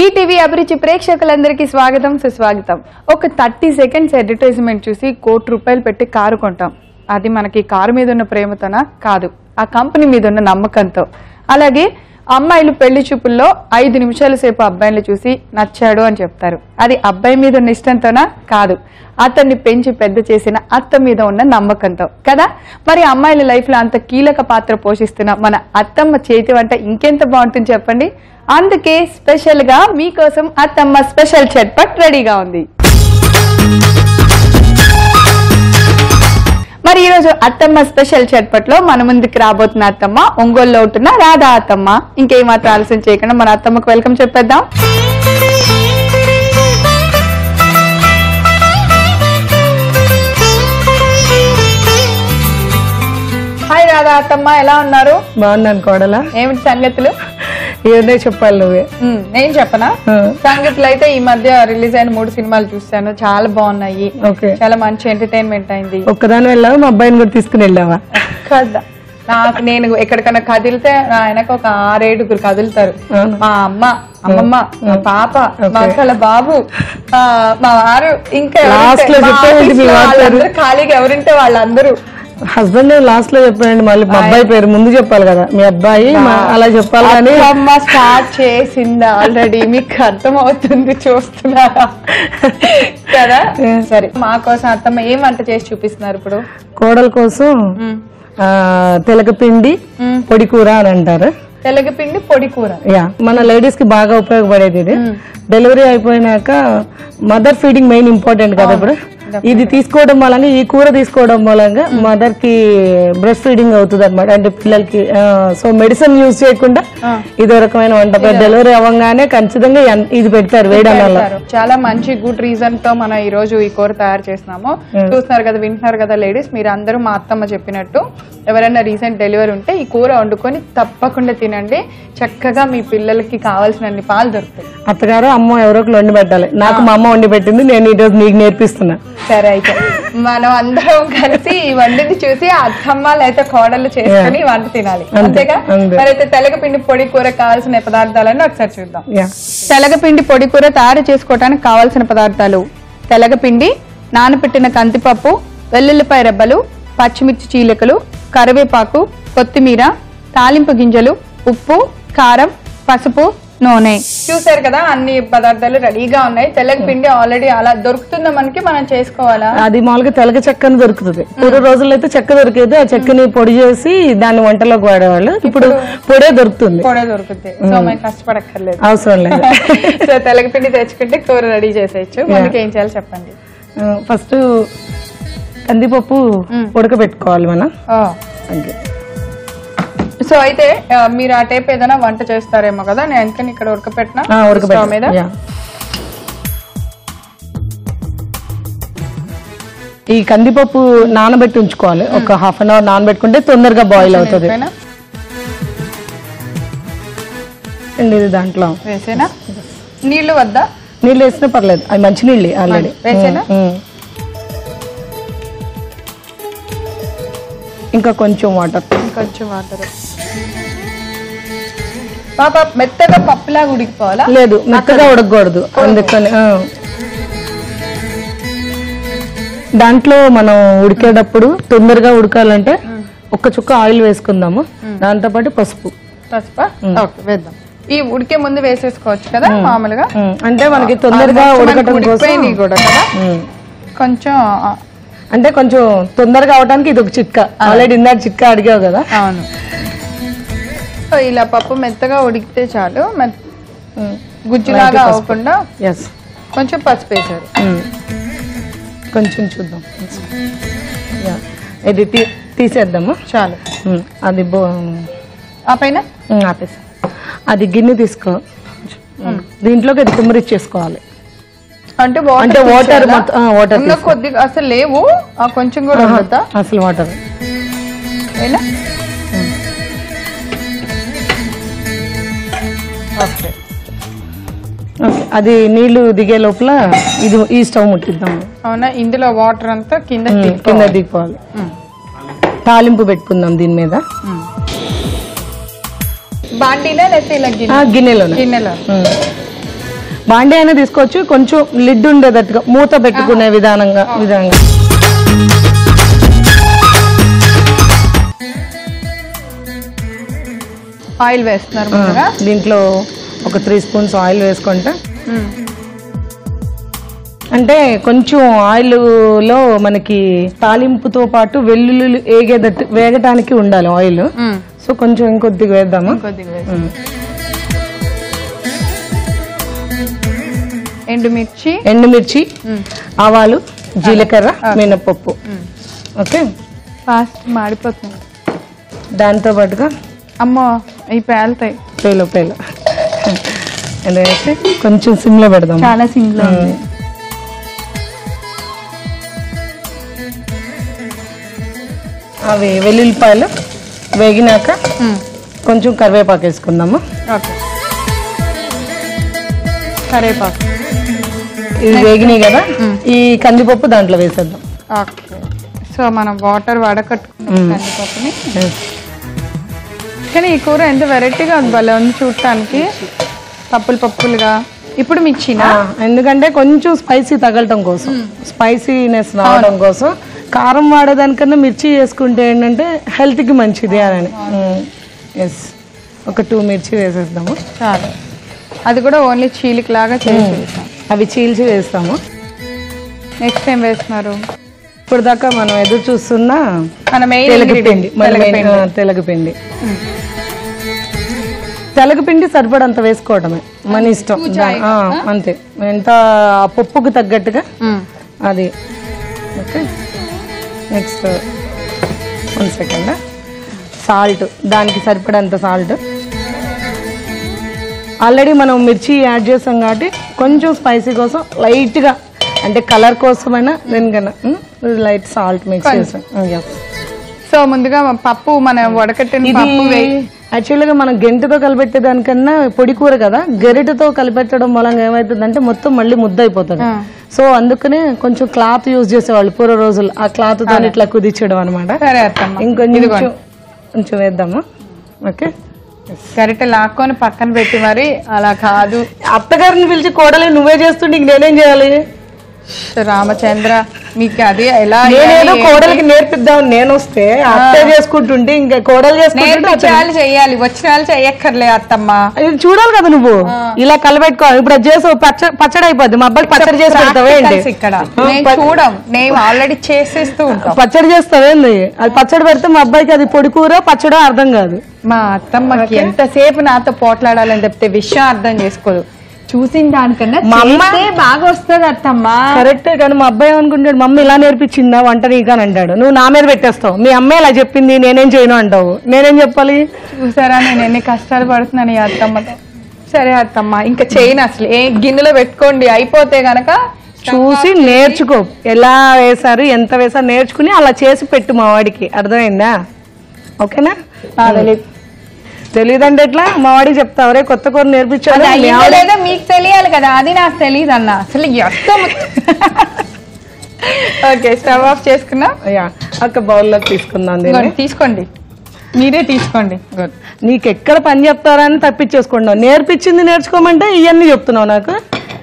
ETV అభిరుచి ప్రేక్షకులందరికీ స్వాగతం సుస్వాగతం. ఒక 30 సెకండ్స్ అడ్వర్టైజ్మెంట్ చూసి ₹1,00,00,000 పెట్టి కారు కొంటాం. అది మనకి కారు మీద ఉన్న ప్రేమతోనా? కాదు, ఆ కంపెనీ మీద ఉన్న నమ్మకంతో. అలాగే అమ్మాయిలు పెళ్లి చూపుల్లో 5 నిమిషాల సేపు అబ్బాయిని చూసి నచ్చాడు అని చెప్తారు. అది అబ్బాయి మీద ఉన్న ఇష్టంతోనా? కాదు, అతన్ని పెంచి పెద్ద చేసిన అత్త మీద ఉన్న నమ్మకంతో కదా. మరి అమ్మాయిల లైఫ్ లో అంత కీలక పాత్ర పోషిస్తున్న మన అత్తమ్మ చేతి వంట ఇంకెంత బాగుంటుంది చెప్పండి. అందుకే స్పెషల్ గా మీకోసం అత్తమ్మ స్పెషల్ చట్పట్ రెడీగా ఉంది. మరి ఈ రోజు అత్తమ్మ స్పెషల్ చట్పట్ లో మన ముందుకు రాబోతున్న అత్తమ్మ ఒంగోలులో ఉంటున్న రాధా అత్తమ్మ. ఇంకేమాత్రం ఆలస్యం చేయకుండా మన అత్తమ్మకు వెల్కమ్ చెప్పేద్దాం. హాయ్ రాధా అత్తమ్మ, ఎలా ఉన్నారు? బాగున్నాను కోడలా. ఏమిటి సంగతులు? ఏదే చెప్పాలి నువ్వే. నేను చెప్పనా? సంగతులు అయితే ఈ మధ్య రిలీజ్ అయిన 3 సినిమాలు చూసాను, చాలా బాగున్నాయి. చాలా మంచి ఎంటర్టైన్మెంట్ అయింది. ఒక్కదాని వెళ్ళావా? మా అబ్బాయిని కూడా తీసుకుని వెళ్ళావా? కదా, నాకు నేను ఎక్కడికన్నా కదిలితే ఆయనకు ఒక 6-7 కదులుతారు. మా అమ్మమ్మ, మా పాప, మా అక్కల బాబు, మా వారు, ఇంకా ఖాళీగా ఎవరింటే వాళ్ళందరూ. హస్బెండ్ లాస్ట్ లో చెప్పండి, మళ్ళీ మా అబ్బాయి పేరు ముందు చెప్పాలి కదా. మీ అబ్బాయి అలా చెప్పాలి కానీ అమ్మ స్టార్ట్ చేసిందా ఆల్రెడీ, మీకు అర్థం అవుతుంది చూస్తున్నారా కదా. సరే, మా కోసం అత్తమ్మ ఏం వంట చేసి చూపిస్తున్నారు ఇప్పుడు? కోడల కోసం తెలగపిండి పొడి కూర అని అంటారు. తెలగపిండి పొడి కూర, మన లేడీస్ కి బాగా ఉపయోగపడేది ఇది. డెలివరీ అయిపోయినాక మదర్ ఫీడింగ్ మెయిన్ ఇంపార్టెంట్ కదా. ఇప్పుడు ఇది తీసుకోవడం మూలంగా, ఈ కూర తీసుకోవడం మూలంగా మదర్ కి బ్రెస్ట్ ఫీడింగ్ అవుతుంది అనమాట, అంటే పిల్లలకి. సో మెడిసిన్ యూజ్ చేయకుండా ఇదో రకమైన వంట. డెలివరీ అవ్వగానే ఖచ్చితంగా ఇది పెడతారు వేయడం వల్ల. చాలా మంచి గుడ్ రీజన్ తో మనం ఈ రోజు ఈ కూర తయారు చేస్తున్నాము. చూస్తున్నారు కదా, వింటున్నారు కదా లేడీస్, మీరు అందరూ మా అత్తమ్మ చెప్పినట్టు ఎవరైనా రీసెంట్ డెలివరీ ఉంటే ఈ కూర వండుకొని తప్పకుండా తినండి. చక్కగా మీ పిల్లలకి కావాల్సినన్ని పాలు దొరుకుతాయి. అత్తగారు అమ్మ ఎవరో ఒకరు వండి పెట్టాలి. నాకు మా అమ్మ వండి పెట్టింది, నేను ఈ రోజు నీకు నేర్పిస్తున్నా. సరే, అయితే మనం అందరం కలిసి ఈ వంటని చూసి అత్తమ్మ లేకపోతే కోడలు చేసుకుని వంట తినాలి, అంతేగా? మరి అయితే తెలగపిండి పొడి కూర కావాల్సిన పదార్థాలను ఒకసారి చూద్దాం. తెలగపిండి పొడి కూర తయారు చేసుకోవడానికి కావాల్సిన పదార్థాలు: తెలగపిండి, నానబెట్టిన కందిపప్పు, వెల్లుల్లిపాయ రెబ్బలు, పచ్చిమిర్చి చీలికలు, కరివేపాకు, కొత్తిమీర, తాలింపు గింజలు, ఉప్పు, కారం, పసుపు, నూనె. చూసారు కదా, అన్ని పదార్థాలు రెడీగా ఉన్నాయి. తెలగపిండి ఆల్రెడీ అలా దొరుకుతుందా మనకి? మనం చేసుకోవాలా? అది మామూలుగా తెలగ చెక్కని దొరుకుతుంది. పూర్వ రోజుల్లో అయితే చెక్క దొరికేది, ఆ చెక్కని పొడి చేసి దాన్ని వంటలోకి వాడేవాళ్ళు. ఇప్పుడు పొడే దొరుకుతుంది. సో మనం కష్టపడక్కర్లేదు, అవసరం లేదు. సో తెలగపిండి తెచ్చుకుంటే కూర రెడీ చేసేయచ్చు. మనకి ఏం చేయాలి చెప్పండి. ఫస్ట్ కందిపప్పు ఉడకబెట్టుకోవాలి మనం. సో అయితే మీరు ఆ టైప్ ఏదైనా వంట చేస్తారేమో కదా, నేను ఎందుకని ఇక్కడ ఉడకపెట్టినా మీద. ఈ కందిపప్పు నానబెట్టి ఉంచుకోవాలి. ఒక ½ అన్ అవర్ నానబెట్టుకుంటే తొందరగా బాయిల్ అవుతుంది. ఇది దాంట్లో వేసేనా? నీళ్లు వద్దా? నీళ్ళు వేసినా పర్లేదు, అవి మంచి నీళ్ళు ఆల్రెడీ వేసేనా? ఇంకా కొంచెం వాటర్. పాప మెత్తగా పప్పులాగా ఉడికిపోవాలా? లేదు, మెత్తగా ఉడకకూడదు. అందుకని దాంట్లో మనం ఉడికేటప్పుడు తొందరగా ఉడకాలంటే ఒక్క చుక్క ఆయిల్ వేసుకుందాము. దాంతో పాటు పసుపు. వేద్దాం. ఈ ఉడికే ముందు వేసేసుకోవచ్చు కదా మామూలుగా, అంటే మనకి తొందరగా ఉడకటం కోసం కూడా కదా. కొంచెం అంటే కొంచెం తొందరగా అవడానికి ఇది ఒక చిట్కా. ఆల్రెడీ ఇందాక చిట్కా అడిగావు కదా. అవును. ఇలా పప్పు మెత్తగా ఉడికితే చాలు, గుజ్జులాగా అవ్వకుండా. కొంచెం పసుపు వేసారు, కొంచెం చూద్దాం. ఇది తీసేద్దాము చాలు. అది ఆ పైన ఆపేసా. అది గిన్నె తీసుకో, దీంట్లోకి అది కుమ్మరిచ్చేసుకోవాలి. అంటే వాటర్ కొద్దిగా అసలు లేవు, కొంచెం కూడా ఉండదా అసలు వాటర్? అది నీళ్లు దిగే లోపల ఇది ఈ స్టవ్ ముట్టిద్దాం. అవునా? ఇందులో వాటర్ అంతా కింద దిగిపోవాలి. తాలింపు పెట్టుకుందాం దీని మీద. బాండీనా లేకపోతే ఇలా గిన్నెలో? బాండీ అయినా తీసుకోవచ్చు, కొంచెం లిడ్ ఉండేటట్టుగా మూత పెట్టుకునే విధంగా. ఆయిల్ వేస్తున్నారు. దీంట్లో ఒక 3 స్పూన్స్ ఆయిల్ వేసుకుంటే, అంటే కొంచెం ఆయిల్లో మనకి తాలింపుతో పాటు వెల్లుల్లి వేగటానికి ఉండాలి ఆయిల్. సో కొంచెం ఇంకొద్దిగా వేద్దాము. ఎండుమిర్చి, ఆవాలు, జీలకర్ర, మినపప్పు. ఓకే, ఫాస్ట్ మాడిపోతుంది. దాంతో పాటుగా అమ్మో ఈ పేలుతాయి. పేలు కొంచెం సిమ్లో పెడదాం. చాలా సిమ్లో. అవి వెల్లుల్లిపాయలు వేగినాక కొంచెం కరివేపాకు వేసుకుందాము. కరివేపాకు ఇది వేగినాయి కదా, ఈ కందిపప్పు దాంట్లో వేసేద్దాం. సో మనం వాటర్ వడకట్టుకున్నాం కందిపప్పుని. కానీ ఈ కూర ఎంత వెరైటీగా ఉంది, భలే ఉంది చూడటానికి, పప్పులుగా. ఇప్పుడు మిర్చినా, ఎందుకంటే కొంచెం స్పైసీ తగలటం కోసం, స్పైసీనెస్ రావడం కోసం కారం వాడేదానికన్నా మిర్చి వేసుకుంటే ఏంటంటే హెల్త్కి మంచిది అని. ఎస్, ఒక 2 మిర్చి వేసేద్దాము చాలు. అది కూడా ఓన్లీ చీలిక లాగా చేసేస్తాం. అవి చీల్చి వేస్తాము. నెక్స్ట్ ఏం వేస్తున్నారు? ఇప్పుడు దాకా మనం ఎదురు చూస్తున్న తెలగపిండి. తెలగపిండి సరిపడంత వేసుకోవడమే, మన ఇష్టం అంతే, ఎంత పప్పుకు తగ్గట్టుగా అది. Okay, next 1 second. సాల్ట్, దానికి సరిపడంత సాల్ట్. ఆల్రెడీ మనం మిర్చి యాడ్ చేసాం కాబట్టి కొంచెం స్పైసీ కోసం లైట్గా, అంటే కలర్ కోసమైనా దేనికన్నా లైట్ సాల్ట్ మిక్స్ చేసాం. సో ముందుగా పప్పు మనం వడకట్టిన పప్పు యాక్చువల్గా మనం గెంటతో కలిపెట్టే దానికన్నా పొడి కూర కదా, గెరిటతో కలిపెట్టడం మూలంగా ఏమవుతుందంటే మొత్తం మళ్ళీ ముద్ద అయిపోతుంది. సో అందుకనే కొంచెం క్లాత్ యూజ్ చేసేవాళ్ళు పూర్వ రోజులు, ఆ క్లాత్ తో ఇట్లా కుదించడం అనమాట. ఇంకొంచెం వేద్దాము. ఓకే, గరిట లాక్కొని పక్కన పెట్టి మరి, అలా కాదు. అత్తగారిని పిలిచి కోడలే నువ్వే చేస్తుంటే నేనేం చేయాలి? రామచంద్ర, మీకు అది ఎలా? నేనేదో కోడలికి నేర్పిద్దాం, నేను వస్తే అత్త చేసుకుంటుంటే ఇంకా కోడలు చేసుకుంటుంటే చెయ్యాలి. వచ్చిన వాళ్ళు చెయ్యక్కర్లే అత్తమ్మ, చూడాలి కదా నువ్వు. ఇలా కలబెట్టుకోవాలి. ఇప్పుడు అది చేసావు, పచ్చడి అయిపోద్ది. మా అబ్బాయికి పచ్చడి చేసి పెడతావేంటి? ఇక్కడ చూడం, నేను ఆల్రెడీ చేసేస్తూ ఉంటాం. పచ్చడి చేస్తావేంది? అది పచ్చడి పెడితే మా అబ్బాయికి అది పొడి కూర పచ్చడో అర్థం కాదు. మా అత్తమ్మకి ఎంతసేపు నాతో పోట్లాడాలని చెప్తే విషయం అర్థం చేసుకోదు. చూసిన దానికన్నా మా అమ్మ బాగా వస్తుంది అత్తమ్మ. కరెక్టే, కానీ మా అబ్బాయి ఏమనుకుంటాడు, మమ్మీ ఇలా నేర్పించిందా వంట నీకు అని అంటాడు. నువ్వు నా మీద పెట్టేస్తావు, మీ అమ్మ ఇలా చెప్పింది నేనేం చేయను అంటావు. నేనేం చెప్పాలి? చూసారా నేను ఎన్ని కష్టాలు పడుతున్నాను ఈ అత్తమ్మతో. సరే అత్తమ్మ, ఇంకా చేయను అసలు. ఏ గిన్నెలో పెట్టుకోండి, అయిపోతే గనక చూసి నేర్చుకో. ఎలా వేసారు, ఎంత వేసారు నేర్చుకుని అలా చేసి పెట్టు మా వాడికి. అర్థమైందా? ఓకేనా? తెలియదంటే ఎట్లా? మా వాడికి చెప్తావరే కొత్త కూర నేర్పించాలి లేదా మీకు తెలియాలి కదా, అది నాకు తెలియదు అన్న అసలు. ఓకే, స్టవ్ ఆఫ్ చేసుకున్నా. ఒక బౌల్లో తీసుకుందాం. తీసుకోండి, మీరే తీసుకోండి. నీకు ఎక్కడ పని చెప్తారని తప్పించేసుకున్నావు. నేర్పించింది నేర్చుకోమంటే ఇవన్నీ చెప్తున్నావు నాకు.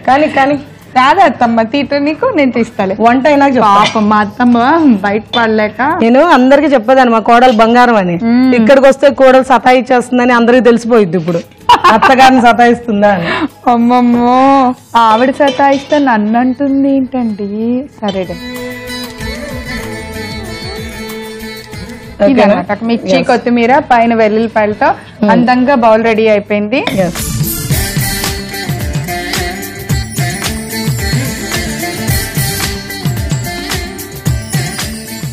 కానీ రాదా అత్తమ్మ తీట నీకు? నేను తీస్తాలే. వంట అయినా పాపం మా అత్తమ్మ బయట పడలేక. నేను అందరికి చెప్పేదాన్ని మా కోడలు బంగారం అని. ఇక్కడికి వస్తే కోడలు సతాయిచ్చేస్తుందని అందరికి తెలిసిపోయింది. ఇప్పుడు అత్తగారిని సతాయిస్తుందా అని. అమ్మమ్మో, ఆవిడ సతాయిస్తే నన్ను అంటుంది ఏంటండి? సరే, మిర్చి కొత్తిమీర పైన వెల్లుల్లిపాయలతో అందంగా బౌల్ రెడీ అయిపోయింది.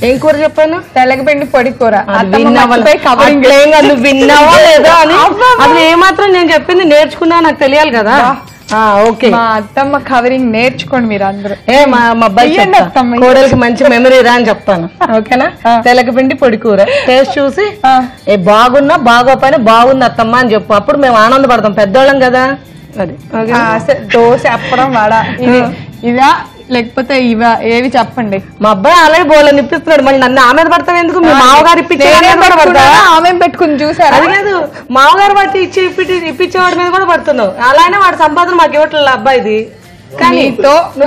ఏం కూర చెప్పాను? తెలగపిండి పొడి కూర. విన్నావా లేదా అని అది ఏమాత్రం నేను చెప్పింది నేర్చుకున్నా నాకు తెలియాలి కదా. ఓకే, మా అత్తమ్మ కవరింగ్ నేర్చుకోండి మీరు అందరూ. మా అబ్బాయి కోడలికి మంచి మెమరీ రా అని చెప్తాను. ఓకేనా? తెలగపిండి పొడి కూర టేస్ట్ చూసి బాగున్నా బాగోపోయినా బాగుంది అత్తమ్మ అని చెప్పు. అప్పుడు మేము ఆనందపడతాం, పెద్దోళ్ళం కదా. అది దోశ, అప్పడం, వడ, ఇదా లేకపోతే ఏవి చెప్పండి. మా అబ్బాయి ఆల్రెడీ బోల్ ఇప్పిస్తున్నాడు, మళ్ళీ నన్ను ఆమె పడతాం ఎందుకు? మీ మామగారు ఆమె పెట్టుకుని చూసారు. అది లేదు, మామగారు బట్టి ఇప్పించేవాడి మీద కూడా పడుతున్నావు. అలానే వాడి సంపాదన మాకు ఇవ్వట్లేదు అబ్బాయిది. కానీ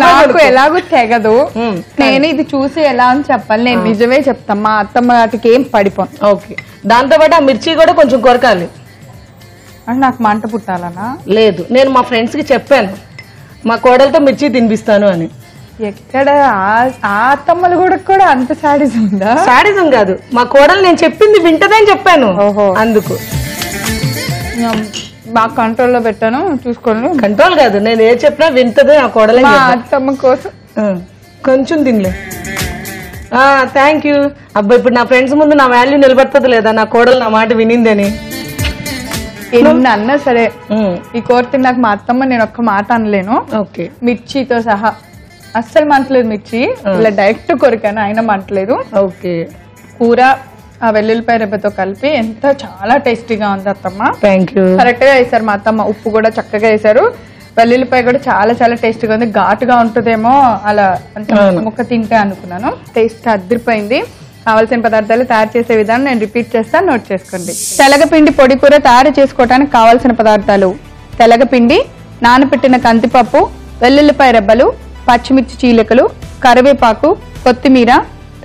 నాకు ఎలాగో తెగదు, నేను ఇది చూసి ఎలా అని చెప్పాలి. నేను నిజమే చెప్తాను, మా అత్తమ్మ వాటికి ఏం పడిపోను. ఓకే, దాంతో పాటు ఆ మిర్చి కూడా కొంచెం కొరకాలి. అంటే నాకు మంట పుట్టాలనా? లేదు, నేను మా ఫ్రెండ్స్ కి చెప్పాను మా కోడలతో మిర్చి తినిపిస్తాను అని. ఎక్కడ ఆ అత్తమ్మలు కూడా అంత సాడిజం ఉందా? సాడిజం కాదు, మా కోడలు నేను చెప్పింది వింటదని చెప్పాను. ఓహో, అందుకు బాగా కంట్రోల్లో పెట్టాను, చూసుకోండి. కంట్రోల్ కాదు, నేను ఏది చెప్పినా వింటది ఆ కోడలే. మా అత్తమ్మ కోసం కొంచెం తినలే. Thank you. అబ్బా, ఇప్పుడు నా ఫ్రెండ్స్ ముందు నా వాల్యూ నిలబడుతుంది లేదా, నా కోడలు నా మాట వినిందని. ఎన్ని అన్నా సరే ఈ కూర తిన్నాక మా అత్తమ్మ నేను ఒక్క మాట అనలేను. ఓకే, మిర్చితో సహా అస్సలు మంటలేదు. మిర్చి ఇలా డైరెక్ట్ కొరికాను, అయినా మంటలేదు. ఓకే, కూర ఆ వెల్లుల్లిపాయ రెబ్బతో కలిపి ఎంత చాలా టేస్టీగా ఉంది అత్తమ్మ. Thank you. కరెక్ట్ గా వేసారు మా అత్తమ్మ, ఉప్పు కూడా చక్కగా వేసారు. వెల్లుల్లిపాయ కూడా చాలా చాలా టేస్టీగా ఉంది. ఘాటుగా ఉంటుందేమో అలా అంటే ముక్క తింటే అనుకున్నాను. టేస్ట్ అదిరిపోయింది. కావాల్సిన పదార్థాలు తయారు చేసే విధానం నేను రిపీట్ చేస్తాను, నోట్ చేసుకోండి. తెలగపిండి పొడి కూర తయారు చేసుకోవడానికి కావాల్సిన పదార్థాలు: తెలగపిండి, నానబెట్టిన కందిపప్పు, వెల్లుల్లిపాయ రెబ్బలు, పచ్చిమిర్చి చీలికలు, కరివేపాకు, కొత్తిమీర,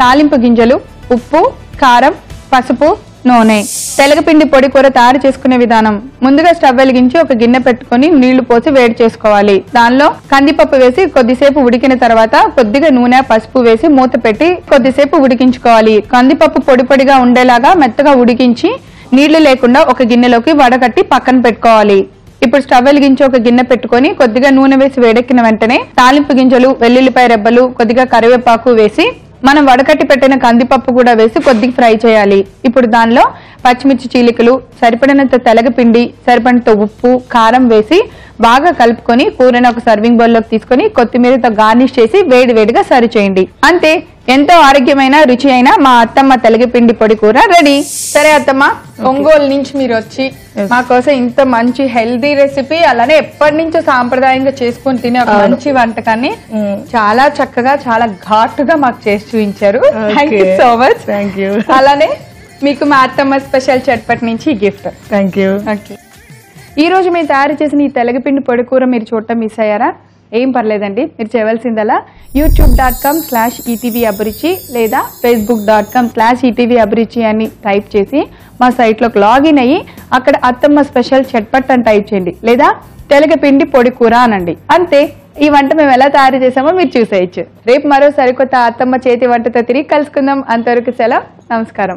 తాలింపు గింజలు, ఉప్పు, కారం, పసుపు, నూనె. తెలగపిండి పొడి కూర తయారు చేసుకునే విధానం: ముందుగా స్టవ్ వెలిగించి ఒక గిన్నె పెట్టుకుని నీళ్లు పోసి వేడి చేసుకోవాలి. దానిలో కందిపప్పు వేసి కొద్దిసేపు ఉడికిన తర్వాత కొద్దిగా నూనె, పసుపు వేసి మూత పెట్టి కొద్దిసేపు ఉడికించుకోవాలి. కందిపప్పు పొడి పొడిగా ఉండేలాగా మెత్తగా ఉడికించి నీళ్లు లేకుండా ఒక గిన్నెలోకి వడగట్టి పక్కన పెట్టుకోవాలి. ఇప్పుడు స్టవ్ వెలిగించి ఒక గిన్నె పెట్టుకుని కొద్దిగా నూనె వేసి వేడెక్కిన వెంటనే తాలింపు గింజలు, వెల్లుల్లిపాయ రెబ్బలు, కొద్దిగా కరివేపాకు వేసి మనం వడకట్టి పెట్టిన కందిపప్పు కూడా వేసి కొద్దిగా ఫ్రై చేయాలి. ఇప్పుడు దానిలో పచ్చిమిర్చి చీలికలు, సరిపడినంత తెలగపిండి, సరిపడినంత ఉప్పు, కారం వేసి బాగా కలుపుకొని కూరని ఒక సర్వింగ్ బౌల్ లోకి తీసుకొని కొత్తిమీరతో గార్నిష్ చేసి వేడి వేడిగా సర్వ్ చేయండి. అంతే, ఎంతో ఆరోగ్యమైన రుచి అయిన మా అత్తమ్మ తెలగపిండి పొడి కూర రెడీ. సరే అత్తమ్మ, ఒంగోలు నుంచి మీరు వచ్చి మా కోసం ఇంత మంచి హెల్దీ రెసిపీ, అలానే ఎప్పటి నుంచో సాంప్రదాయంగా చేసుకుని తినే ఒక మంచి వంటకాన్ని చాలా చక్కగా చాలా ఘాటుగా మాకు చేసి చూపించారు. Thank you so much. Thank you. అలానే మీకు మా అత్తమ్మ స్పెషల్ చట్పట్ నుంచి గిఫ్ట్. Thank you. ఓకే, ఈ రోజు మేము తయారు చేసిన ఈ తెలగపిండి పొడి కూర మీరు చూడటం మిస్ అయ్యారా? ఏం పర్లేదండి, మీరు చేయవలసిందలా youtube.com/ETV అభిరుచి లేదా facebook.com/ETV అభిరుచి అని టైప్ చేసి మా సైట్లోకి లాగిన్ అయ్యి అక్కడ అత్తమ్మ స్పెషల్ చట్పట్ అని టైప్ చేయండి, లేదా తెలగపిండి పొడి కూర అనండి. అంతే, ఈ వంట మేము ఎలా తయారు చేసామో మీరు చూసేయచ్చు. రేపు మరో సరికొత్త అత్తమ్మ చేతి వంటతో తిరిగి కలుసుకుందాం. అంతవరకు సెలవు, నమస్కారం.